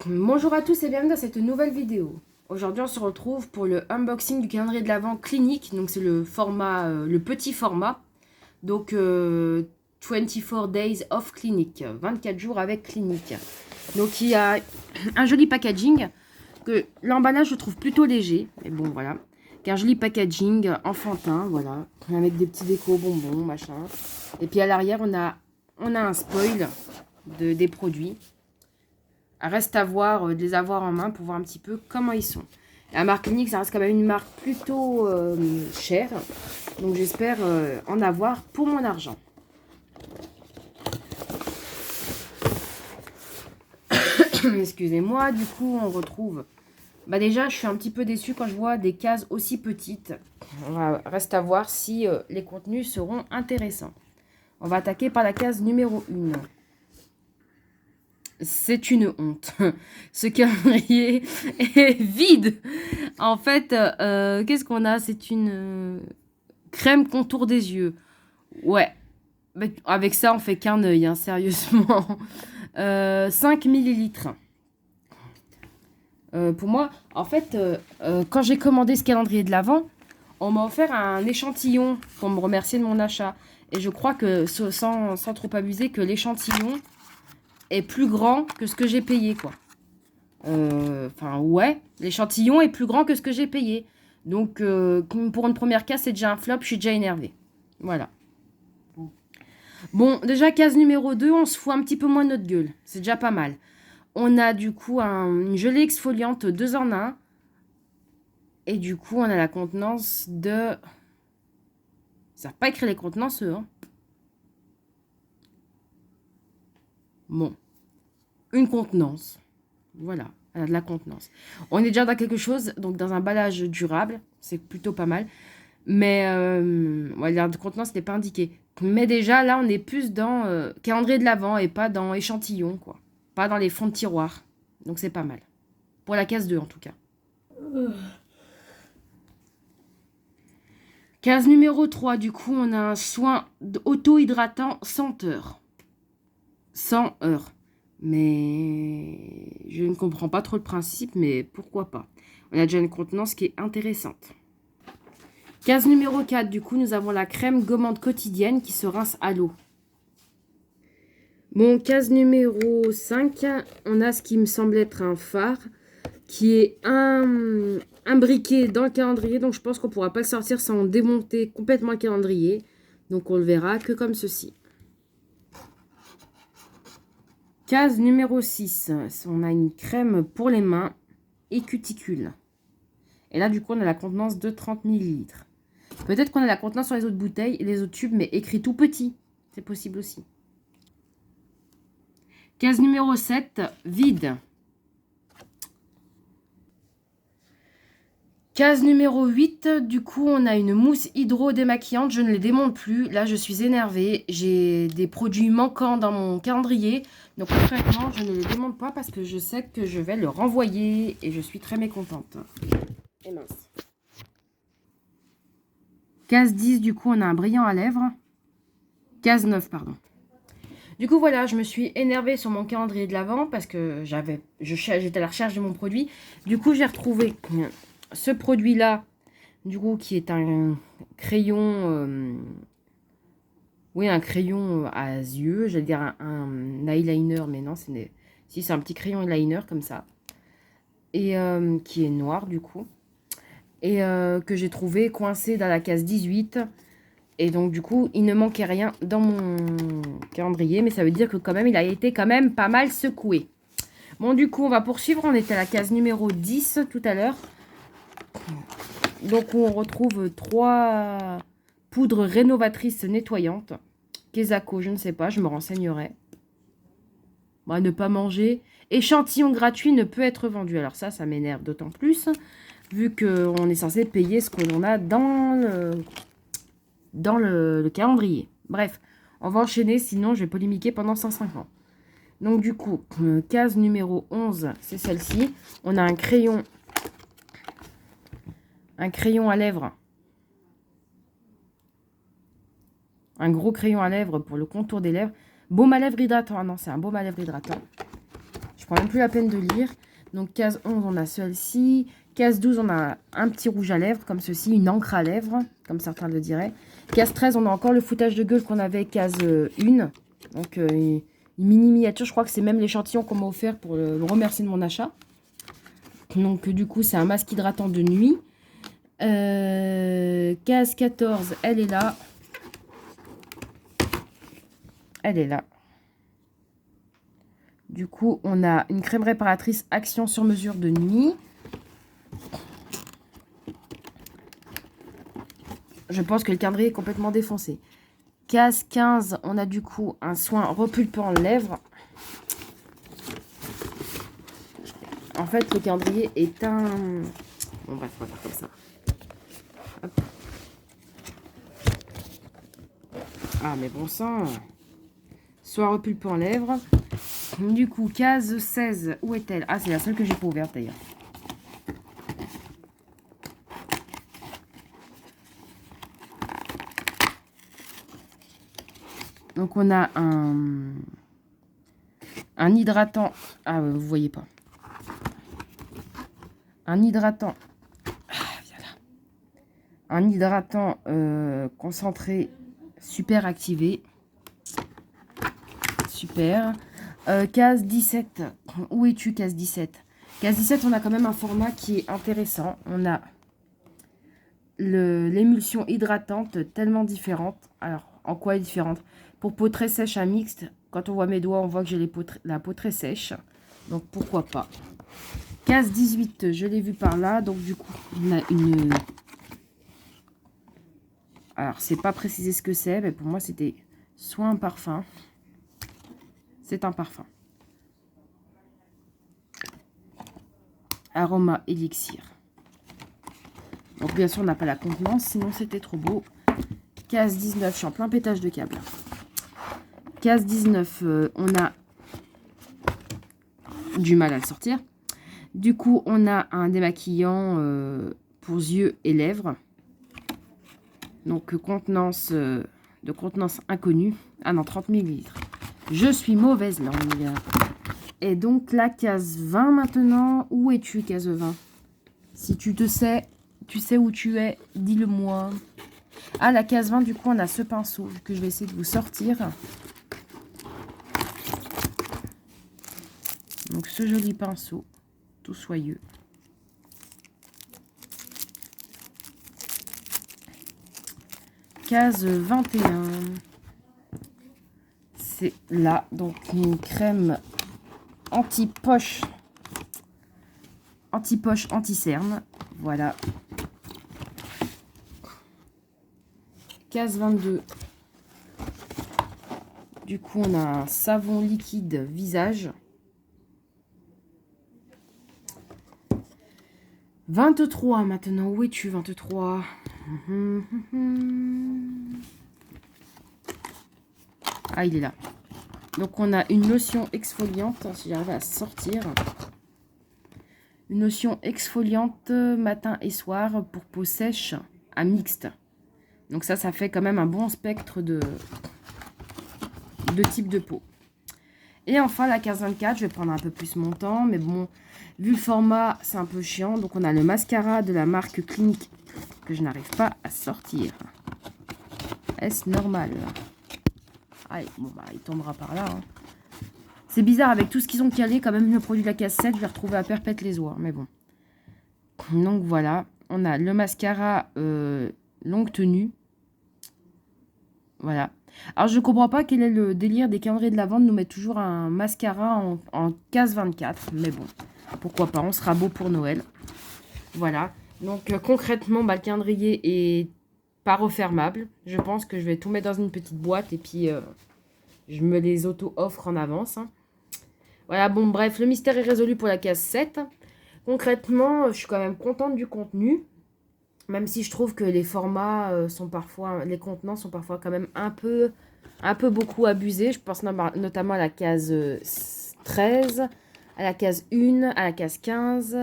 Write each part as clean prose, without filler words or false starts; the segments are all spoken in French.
Bonjour à tous et bienvenue dans cette nouvelle vidéo. Aujourd'hui on se retrouve pour le unboxing du calendrier de l'Avent Clinique. Donc c'est le format, le petit format. Donc 24 Days of Clinique, 24 jours avec Clinique. Donc il y a un joli packaging, que l'emballage je trouve plutôt léger. Mais bon voilà, qu'un joli packaging enfantin, voilà, avec des petits décos bonbons, machin. Et puis à l'arrière on a un spoil des produits. Reste à voir, de les avoir en main pour voir un petit peu comment ils sont. La marque Clinique, ça reste quand même une marque plutôt chère. Donc j'espère en avoir pour mon argent. Excusez-moi, du coup on retrouve... Bah déjà, je suis un petit peu déçue quand je vois des cases aussi petites. Reste à voir si les contenus seront intéressants. On va attaquer par la case numéro 1. C'est une honte. Ce calendrier est vide. En fait, qu'est-ce qu'on a? C'est une crème contour des yeux. Ouais. Mais avec ça, on fait qu'un œil, hein, sérieusement. 5 millilitres. Pour moi, en fait, quand j'ai commandé ce calendrier de l'Avent, on m'a offert un échantillon pour me remercier de mon achat. Et je crois que, sans trop abuser, que l'échantillon est plus grand que ce que j'ai payé, quoi. Enfin, ouais, l'échantillon est plus grand que ce que j'ai payé. Donc, pour une première case, c'est déjà un flop, je suis déjà énervée. Voilà. Bon, déjà, case numéro 2, on se fout un petit peu moins de notre gueule. C'est déjà pas mal. On a du coup une gelée exfoliante 2 en 1. Et du coup, on a la contenance de... Ils savent pas écrire les contenances, eux, hein. Bon. Une contenance. Voilà. Elle a de la contenance. On est déjà dans quelque chose, donc dans un emballage durable. C'est plutôt pas mal. Mais ouais, l'air de contenance n'est pas indiqué. Mais déjà, là, on est plus dans calendrier de l'Avent et pas dans échantillon, quoi. Pas dans les fonds de tiroir. Donc c'est pas mal. Pour la case 2, en tout cas. Case numéro 3, du coup, on a un soin auto-hydratant 100 heures. 100 heures. Mais je ne comprends pas trop le principe, mais pourquoi pas. On a déjà une contenance qui est intéressante. Case numéro 4, du coup, nous avons la crème gommante quotidienne qui se rince à l'eau. Bon, case numéro 5, on a ce qui me semble être un phare, qui est imbriqué dans le calendrier. Donc, je pense qu'on ne pourra pas le sortir sans démonter complètement le calendrier. Donc, on le verra que comme ceci. Case numéro 6, on a une crème pour les mains et cuticules. Et là, du coup, on a la contenance de 30 ml. Peut-être qu'on a la contenance sur les autres bouteilles et les autres tubes, mais écrit tout petit. C'est possible aussi. Case numéro 7, vide. Case numéro 8, du coup, on a une mousse hydro démaquillante. Je ne les démonte plus. Là, je suis énervée. J'ai des produits manquants dans mon calendrier. Donc, concrètement, je ne les démonte pas parce que je sais que je vais le renvoyer. Et je suis très mécontente. Et mince. Case 10, du coup, on a un brillant à lèvres. Case 9, pardon. Du coup, voilà, je me suis énervée sur mon calendrier de l'Avent parce que j'étais à la recherche de mon produit. Du coup, j'ai retrouvé ce produit-là, du coup, qui est un crayon... oui, un crayon à yeux. J'allais dire un eyeliner, mais non, si, c'est un petit crayon eyeliner comme ça. Et qui est noir, du coup. Et que j'ai trouvé coincé dans la case 18. Et donc, du coup, il ne manquait rien dans mon calendrier. Mais ça veut dire que quand même, il a été quand même pas mal secoué. Bon, du coup, on va poursuivre. On était à la case numéro 10 tout à l'heure. Donc, on retrouve 3 poudres rénovatrices nettoyantes. Kesako, je ne sais pas, je me renseignerai. Bon, ne pas manger. Échantillon gratuit ne peut être vendu. Alors ça m'énerve d'autant plus, vu qu'on est censé payer ce qu'on a dans le calendrier. Bref, on va enchaîner, sinon je vais polémiquer pendant 150. Donc du coup, case numéro 11, c'est celle-ci. On a un crayon à lèvres. Un gros crayon à lèvres pour le contour des lèvres. Baume à lèvres hydratant. Ah non, c'est un baume à lèvres hydratant. prends même plus la peine de lire. Donc, case 11, on a celle-ci. Case 12, on a un petit rouge à lèvres, comme ceci, une encre à lèvres, comme certains le diraient. Case 13, on a encore le foutage de gueule qu'on avait case 1. Donc, une mini miniature. Je crois que c'est même l'échantillon qu'on m'a offert pour le remercier de mon achat. Donc, du coup, c'est un masque hydratant de nuit. Case 14, elle est là. Elle est là. Du coup, on a une crème réparatrice Action sur mesure de nuit. Je pense que le calendrier est complètement défoncé. Case 15, on a du coup un soin repulpant lèvres. En fait, le calendrier est un... Bon, bref, on va faire comme ça. Hop. Ah, mais bon sang. Soin repulpant lèvres. Du coup, case 16, où est-elle? Ah, c'est la seule que j'ai pas ouverte d'ailleurs. Donc, on a un hydratant. Ah, vous voyez pas. Un hydratant. Ah, voilà. Un hydratant concentré super activé. Super. Case 17. Où es-tu, case 17? Case 17, on a quand même un format qui est intéressant. On a l'émulsion hydratante tellement différente. Alors, en quoi elle est différente? Pour peau très sèche à mixte, quand on voit mes doigts, on voit que j'ai la peau très sèche. Donc, pourquoi pas. Case 18, je l'ai vu par là. Donc, du coup, on a une... Alors, c'est pas précisé ce que c'est, mais pour moi, c'était soit un parfum. C'est un parfum. Aroma élixir. Donc, bien sûr, on n'a pas la contenance, sinon c'était trop beau. Case 19, je suis en plein pétage de câble. Case 19, on a du mal à le sortir. Du coup, on a un démaquillant pour yeux et lèvres. Donc, contenance de contenance inconnue. Ah non, 30 ml. Je suis mauvaise langue. Et donc, la case 20 maintenant. Où es-tu, case 20? Si tu sais où tu es, dis-le-moi. Ah, la case 20, du coup, on a ce pinceau que je vais essayer de vous sortir. Donc, ce joli pinceau, tout soyeux. Case 21. C'est là, donc une crème anti-poche, anti-cerne. Voilà. Case 22. Du coup, on a un savon liquide visage. 23 maintenant. Où es-tu, 23? Ah, il est là. Donc, on a une lotion exfoliante, si j'arrive à sortir. Une lotion exfoliante matin et soir pour peau sèche à mixte. Donc ça fait quand même un bon spectre de type de peau. Et enfin, la case 24, je vais prendre un peu plus mon temps. Mais bon, vu le format, c'est un peu chiant. Donc, on a le mascara de la marque Clinique que je n'arrive pas à sortir. Est-ce normal? Allez, bon, bah, il tombera par là. Hein. C'est bizarre, avec tout ce qu'ils ont calé, quand même, le produit de la case 7, je vais retrouver à perpète les oies. Mais bon. Donc, voilà. On a le mascara longue tenue. Voilà. Alors, je ne comprends pas quel est le délire des calendriers de l'Avent de nous mettre toujours un mascara en case 24. Mais bon, pourquoi pas, on sera beau pour Noël. Voilà. Donc, concrètement, bah, le calendrier est pas refermable. Je pense que je vais tout mettre dans une petite boîte et puis je me les auto-offre en avance. Hein. Voilà, bon, bref, le mystère est résolu pour la case 7. Concrètement, je suis quand même contente du contenu. Même si je trouve que les formats sont parfois, les contenants sont parfois quand même un peu beaucoup abusés. Je pense notamment à la case 13, à la case 1, à la case 15.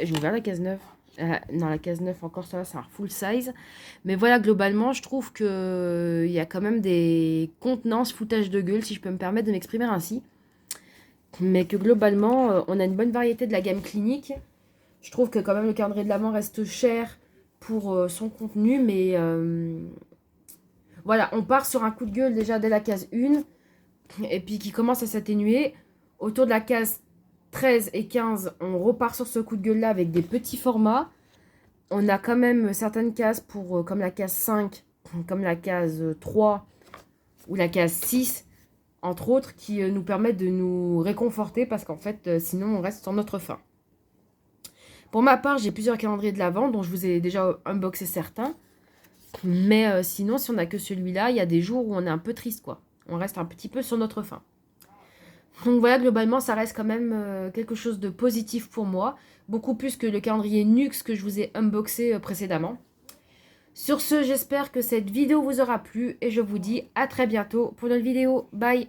J'ai ouvert la case 9. Dans la case 9 encore, ça c'est un full size. Mais voilà, globalement, je trouve que il y a quand même des contenances foutage de gueule, si je peux me permettre de m'exprimer ainsi. Mais que globalement, on a une bonne variété de la gamme clinique. Je trouve que quand même le calendrier de l'Avent reste cher pour son contenu. Mais voilà, on part sur un coup de gueule déjà dès la case 1. Et puis qui commence à s'atténuer. Autour de la case 13 et 15, on repart sur ce coup de gueule-là avec des petits formats. On a quand même certaines cases pour, comme la case 5, comme la case 3 ou la case 6, entre autres, qui nous permettent de nous réconforter parce qu'en fait, sinon, on reste sur notre faim. Pour ma part, j'ai plusieurs calendriers de l'Avent dont je vous ai déjà unboxé certains. Mais sinon, si on n'a que celui-là, il y a des jours où on est un peu triste, quoi. On reste un petit peu sur notre faim. Donc voilà, globalement, ça reste quand même quelque chose de positif pour moi. Beaucoup plus que le calendrier Nux que je vous ai unboxé précédemment. Sur ce, j'espère que cette vidéo vous aura plu et je vous dis à très bientôt pour une autre vidéo. Bye!